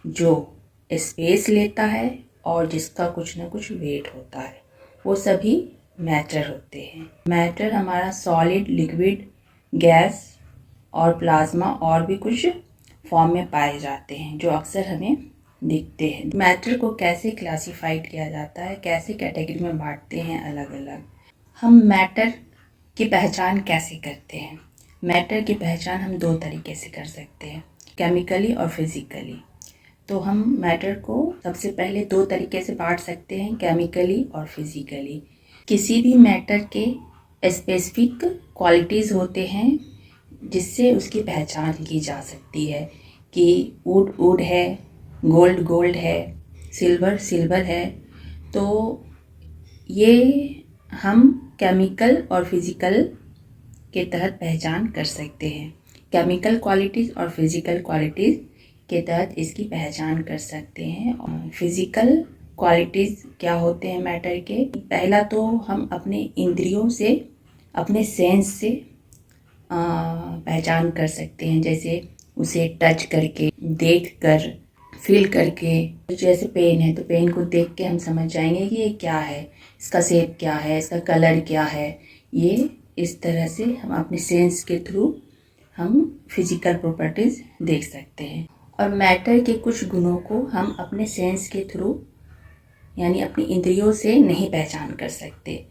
जो स्पेस लेता है और जिसका कुछ ना कुछ वेट होता है, वो सभी मैटर होते हैं। मैटर हमारा सॉलिड, लिक्विड, गैस और प्लाज्मा और भी कुछ फॉर्म में पाए जाते हैं जो अक्सर हमें दिखते हैं। मैटर को कैसे क्लासिफाइड किया जाता है, कैसे कैटेगरी में बांटते हैं अलग अलग। हम मैटर की पहचान कैसे करते हैं? मैटर की पहचान हम दो तरीके से कर सकते हैं, केमिकली और फिजिकली। तो हम मैटर को सबसे पहले दो तरीके से बांट सकते हैं, केमिकली और फिजिकली। किसी भी मैटर के स्पेसिफिक क्वालिटीज़ होते हैं जिससे उसकी पहचान की जा सकती है कि वुड वुड है, गोल्ड गोल्ड है, सिल्वर सिल्वर है। तो ये हम केमिकल और फिजिकल के तहत पहचान कर सकते हैं। केमिकल क्वालिटीज़ और फिजिकल क्वालिटीज़ के तहत इसकी पहचान कर सकते हैं। और फिजिकल क्वालिटीज़ क्या होते हैं मैटर के? पहला तो हम अपने इंद्रियों से, अपने सेंस से पहचान कर सकते हैं, जैसे उसे टच करके, देख कर, फील करके। जैसे पेन है तो पेन को देख के हम समझ जाएंगे कि ये क्या है, इसका शेप क्या है, इसका कलर क्या है। ये इस तरह से हम अपने सेंस के थ्रू हम फिजिकल प्रॉपर्टीज़ देख सकते हैं। और मैटर के कुछ गुणों को हम अपने सेंस के थ्रू यानी अपनी इंद्रियों से नहीं पहचान कर सकते,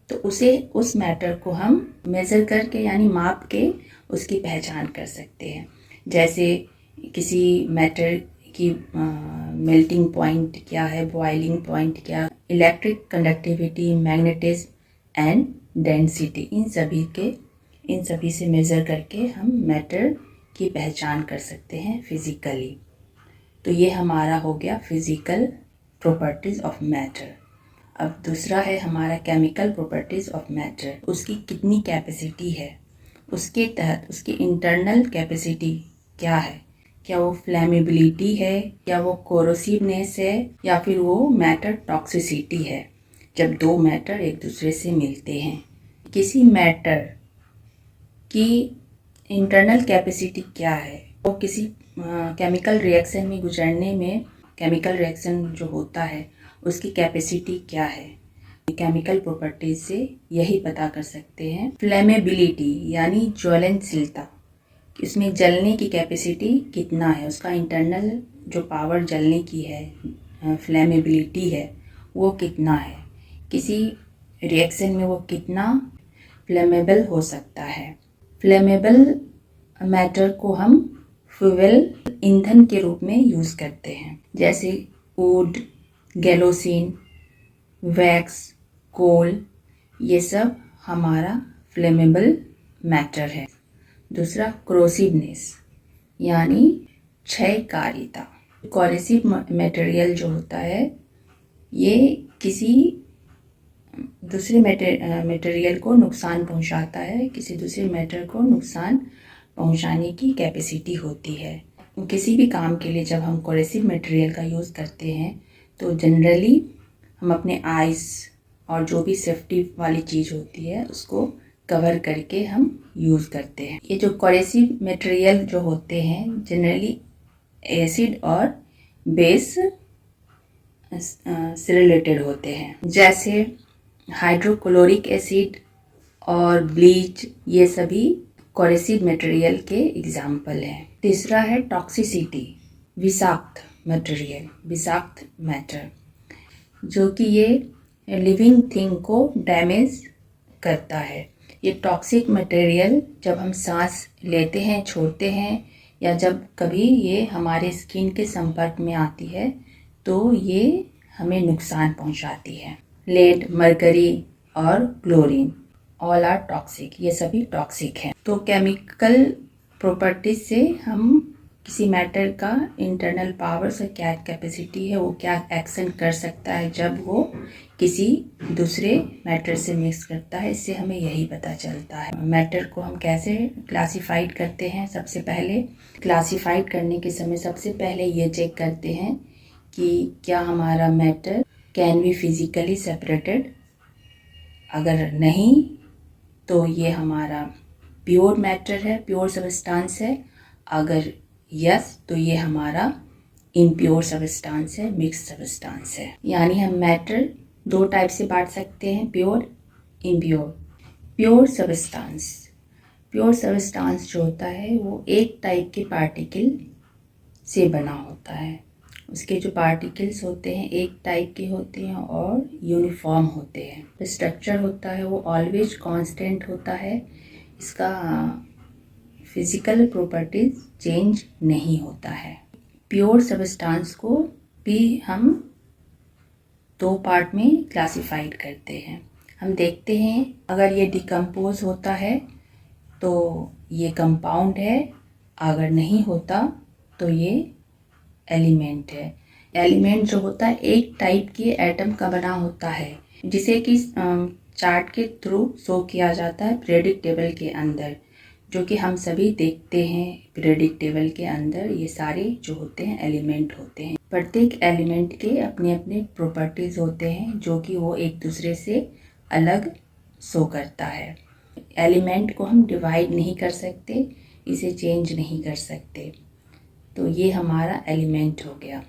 तो उस मैटर को हम मेज़र करके यानी माप के उसकी पहचान कर सकते हैं। जैसे किसी मैटर की मेल्टिंग पॉइंट क्या है, बॉइलिंग पॉइंट क्या, electric conductivity, magnetism and density, इन सभी से मेज़र करके हम मैटर की पहचान कर सकते हैं फिजिकली। तो ये हमारा हो गया फिजिकल प्रॉपर्टीज़ ऑफ मैटर। अब दूसरा है हमारा केमिकल प्रॉपर्टीज़ ऑफ मैटर। उसकी कितनी कैपेसिटी है, उसके तहत उसकी इंटरनल कैपेसिटी क्या है, क्या वो फ्लैमेबिलिटी है, क्या वो कोरोसिवनेस है, या फिर वो मैटर टॉक्सिसिटी है, जब दो मैटर एक दूसरे से मिलते हैं। किसी मैटर की इंटरनल कैपेसिटी क्या है, वो किसी केमिकल रिएक्शन में गुजरने में, केमिकल रिएक्शन जो होता है उसकी कैपेसिटी क्या है, केमिकल प्रॉपर्टीज से यही पता कर सकते हैं। फ्लेमेबिलिटी यानी ज्वलनशीलता, इसमें जलने की कैपेसिटी कितना है, उसका इंटरनल जो पावर जलने की है, फ्लेमेबिलिटी है, वो कितना है, किसी रिएक्शन में वो कितना फ्लेमेबल हो सकता है। फ्लेमेबल मैटर को हम फ्यूल, ईंधन के रूप में यूज़ करते हैं, जैसे वुड, गैलोसिन, वैक्स, कोल, ये सब हमारा फ्लेमेबल मैटर है। दूसरा कोरोसिवनेस यानी क्षयकारिता। कोरोसिव मटेरियल जो होता है ये किसी दूसरे मटेरियल को नुकसान पहुंचाता है, किसी दूसरे मैटर को नुकसान पहुंचाने की कैपेसिटी होती है। किसी भी काम के लिए जब हम कोरोसिव मटेरियल का यूज़ करते हैं तो जनरली हम अपने आइज़ और जो भी सेफ्टी वाली चीज़ होती है उसको कवर करके हम यूज़ करते हैं। ये जो कोरोसिव मटेरियल जो होते हैं जनरली एसिड और बेस से रिलेटेड होते हैं, जैसे हाइड्रोक्लोरिक एसिड और ब्लीच, ये सभी कोरोसिव मटेरियल के एग्जाम्पल हैं। तीसरा है टॉक्सिसिटी, विषाक्त मटेरियल, विषाक्त मैटर, जो कि ये लिविंग थिंग को डैमेज करता है। ये टॉक्सिक मटेरियल जब हम सांस लेते हैं, छोड़ते हैं, या जब कभी ये हमारे स्किन के संपर्क में आती है तो ये हमें नुकसान पहुंचाती है। लेड, मरकरी और क्लोरीन ऑल आर टॉक्सिक, ये सभी टॉक्सिक हैं। तो केमिकल प्रॉपर्टीज से हम किसी मैटर का इंटरनल पावर से क्या कैपेसिटी है, वो क्या एक्शन कर सकता है जब वो किसी दूसरे मैटर से मिक्स करता है, इससे हमें यही पता चलता है। मैटर को हम कैसे क्लासिफाइड करते हैं? सबसे पहले क्लासिफाइड करने के समय सबसे पहले ये चेक करते हैं कि क्या हमारा matter can be physically separated. अगर नहीं तो ये हमारा प्योर मैटर है, प्योर सब्सटेंस है। अगर यस तो ये हमारा इम्प्योर सब्सटेंस है, मिक्स सब्सटेंस है। यानी हम मैटर दो टाइप से बांट सकते हैं, प्योर, इम्प्योर। प्योर सब्सटेंस जो होता है वो एक टाइप के पार्टिकल से बना होता है। उसके जो पार्टिकल्स होते हैं एक टाइप के होते हैं और यूनिफॉर्म होते हैं। स्ट्रक्चर होता है वो ऑलवेज कांस्टेंट होता है, इसका फिजिकल प्रॉपर्टीज चेंज नहीं होता है। प्योर सब्सटेंस को भी हम दो पार्ट में क्लासिफाइड करते हैं। हम देखते हैं अगर ये डिकम्पोज होता है तो ये कंपाउंड है, अगर नहीं होता तो ये एलिमेंट है। एलिमेंट जो होता है एक टाइप के एटम का बना होता है, जिसे कि चार्ट के थ्रू शो किया जाता है पीरियोडिक टेबल के अंदर, जो कि हम सभी देखते हैं। पीरियोडिक टेबल के अंदर ये सारे जो होते हैं एलिमेंट होते हैं। प्रत्येक एलिमेंट के अपने अपने प्रॉपर्टीज होते हैं जो कि वो एक दूसरे से अलग शो करता है। एलिमेंट को हम डिवाइड नहीं कर सकते, इसे चेंज नहीं कर सकते। तो ये हमारा एलिमेंट हो गया।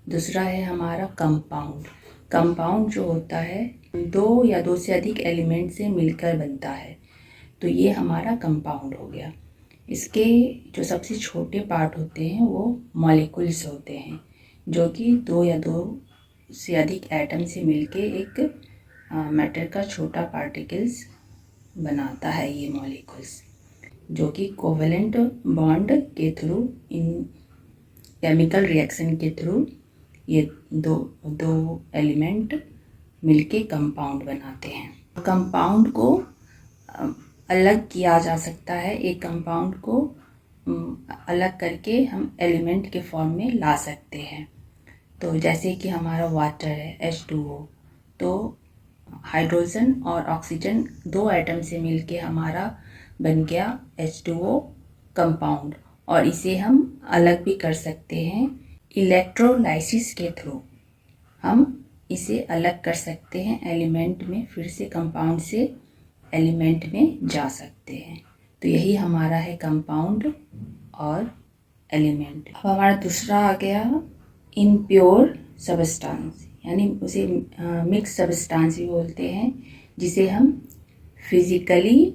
दूसरा है हमारा कंपाउंड। कंपाउंड जो होता है दो या दो से अधिक एलिमेंट से मिलकर बनता है, तो ये हमारा कंपाउंड हो गया। इसके जो सबसे छोटे पार्ट होते हैं वो मॉलिक्यूल्स होते हैं, जो कि दो या दो से अधिक एटम से मिलके एक मैटर का छोटा पार्टिकल्स बनाता है। ये मॉलिक्यूल्स जो कि कोवेलेंट बॉन्ड के थ्रू, इन केमिकल रिएक्शन के थ्रू ये दो एलिमेंट मिलके कंपाउंड बनाते हैं। कंपाउंड को अलग किया जा सकता है, एक कंपाउंड को अलग करके हम एलिमेंट के फॉर्म में ला सकते हैं। तो जैसे कि हमारा वाटर है H2O, तो हाइड्रोजन और ऑक्सीजन दो एटम से मिलके हमारा बन गया H2O कंपाउंड, और इसे हम अलग भी कर सकते हैं इलेक्ट्रोलाइसिस के थ्रू। हम इसे अलग कर सकते हैं एलिमेंट में, फिर से कंपाउंड से एलिमेंट में जा सकते हैं। तो यही हमारा है कंपाउंड और एलिमेंट। अब हमारा दूसरा आ गया इम्प्योर सब्सटेंस, यानी उसे मिक्स सब्सटेंस भी बोलते हैं, जिसे हम फिजिकली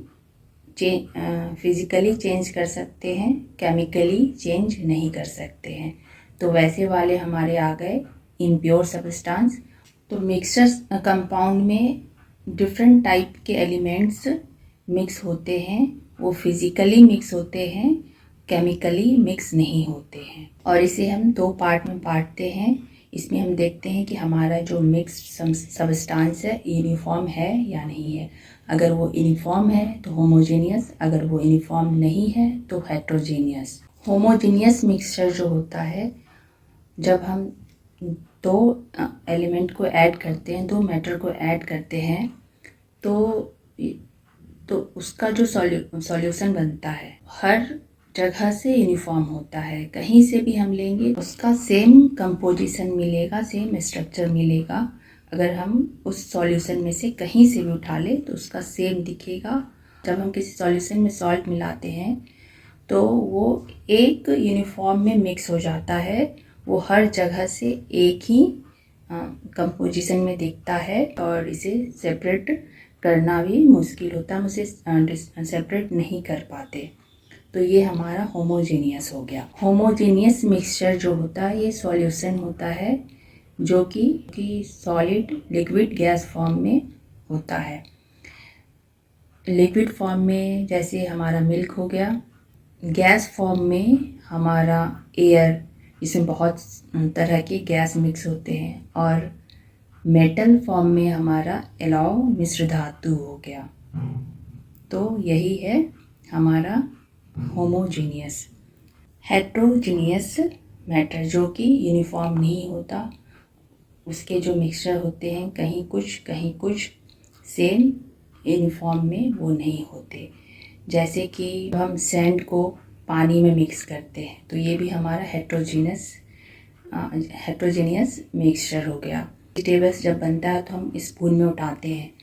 चेंज कर सकते हैं, केमिकली चेंज नहीं कर सकते हैं। तो वैसे वाले हमारे आ गए इम्प्योर सब्सटेंस। तो मिक्सचर कंपाउंड में डिफरेंट टाइप के एलिमेंट्स मिक्स होते हैं, वो फिजिकली मिक्स होते हैं, केमिकली मिक्स नहीं होते हैं। और इसे हम दो पार्ट में बांटते हैं। इसमें हम देखते हैं कि हमारा जो मिक्स सब्सटेंस है यूनिफॉर्म है या नहीं है। अगर वो यूनिफॉर्म है तो होमोजेनियस, अगर वो यूनिफॉर्म नहीं है तो हेट्रोजेनियस। होमोजेनियस मिक्सचर जो होता है, जब हम दो एलिमेंट को ऐड करते हैं, दो मैटर को ऐड करते हैं, तो उसका जो सॉल्यूशन बनता है हर जगह से यूनिफॉर्म होता है। कहीं से भी हम लेंगे उसका सेम कंपोजिशन मिलेगा, सेम स्ट्रक्चर मिलेगा। अगर हम उस सॉल्यूशन में से कहीं से भी उठा लें तो उसका सेम दिखेगा। जब हम किसी सॉल्यूशन में सॉल्ट मिलाते हैं तो वो एक यूनिफॉर्म में मिक्स हो जाता है, वो हर जगह से एक ही कंपोजिशन में दिखता है, और इसे सेपरेट करना भी मुश्किल होता है, हम उसे सेपरेट नहीं कर पाते। तो ये हमारा होमोजेनियस हो गया। होमोजेनियस मिक्सचर जो होता है ये सॉल्यूशन होता है जो कि सॉलिड, लिक्विड, गैस फॉर्म में होता है। लिक्विड फॉर्म में जैसे हमारा मिल्क हो गया, गैस फॉर्म में हमारा एयर, इसमें बहुत तरह के गैस मिक्स होते हैं, और मेटल फॉर्म में हमारा एलॉय मिश्र धातु हो गया। तो यही है हमारा होमोजीनियस। हेट्रोजीनियस मैटर जो कि यूनिफॉर्म नहीं होता, उसके जो मिक्सचर होते हैं कहीं कुछ सेम यूनिफॉर्म में वो नहीं होते। जैसे कि हम सैंड को पानी में मिक्स करते हैं, तो ये भी हमारा हेट्रोजीनियस मिक्सचर हो गया। वेजिटेबल्स जब बनता है तो हम स्पून में उठाते हैं,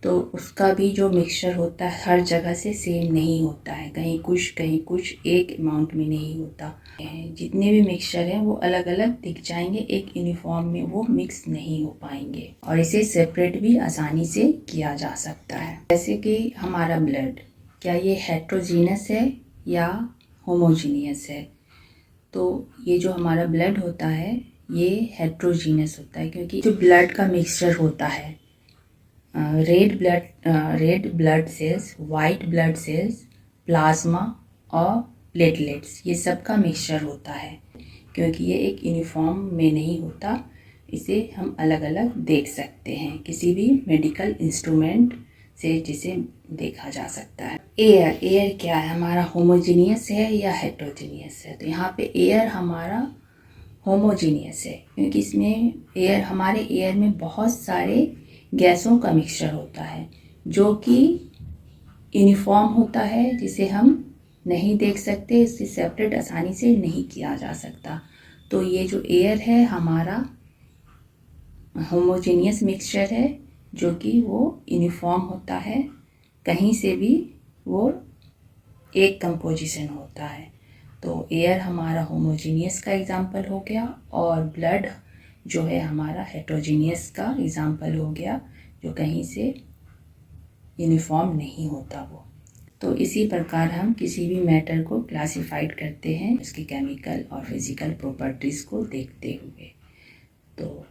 तो उसका भी जो मिक्सचर होता है हर जगह से सेम नहीं होता है, कहीं कुछ एक अमाउंट में नहीं होता है। जितने भी मिक्सचर हैं वो अलग अलग दिख जाएंगे, एक यूनिफॉर्म में वो मिक्स नहीं हो पाएंगे। और इसे सेपरेट भी आसानी से किया जा सकता है। जैसे कि हमारा ब्लड, क्या ये हेट्रोजीनस है या होमोजीनियस है? तो ये जो हमारा ब्लड होता है ये हेट्रोजीनस होता है, क्योंकि जो ब्लड का मिक्सचर होता है red blood cells, white blood cells, plasma और प्लेटलेट्स, ये सब का मिक्सचर होता है। क्योंकि ये एक यूनिफॉर्म में नहीं होता, इसे हम अलग अलग देख सकते हैं किसी भी मेडिकल इंस्ट्रूमेंट से, जिसे देखा जा सकता है। एयर क्या है हमारा, होमोजीनियस है या हेट्रोजीनियस है? तो यहाँ पे एयर हमारा होमोजीनियस है, क्योंकि इसमें हमारे एयर में बहुत सारे गैसों का मिक्सचर होता है जो कि यूनिफॉर्म होता है, जिसे हम नहीं देख सकते, इसे सेपरेट आसानी से नहीं किया जा सकता। तो ये जो एयर है हमारा होमोजेनियस मिक्सचर है, जो कि वो यूनिफॉर्म होता है, कहीं से भी वो एक कंपोजिशन होता है। तो एयर हमारा होमोजीनियस का एग्जाम्पल हो गया और ब्लड जो है हमारा हेट्रोजीनियस का एग्जाम्पल हो गया, जो कहीं से यूनिफॉर्म नहीं होता वो। तो इसी प्रकार हम किसी भी मैटर को क्लासिफाइड करते हैं उसकी केमिकल और फिजिकल प्रॉपर्टीज़ को देखते हुए। तो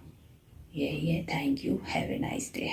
यही है। Thank you, have a nice day.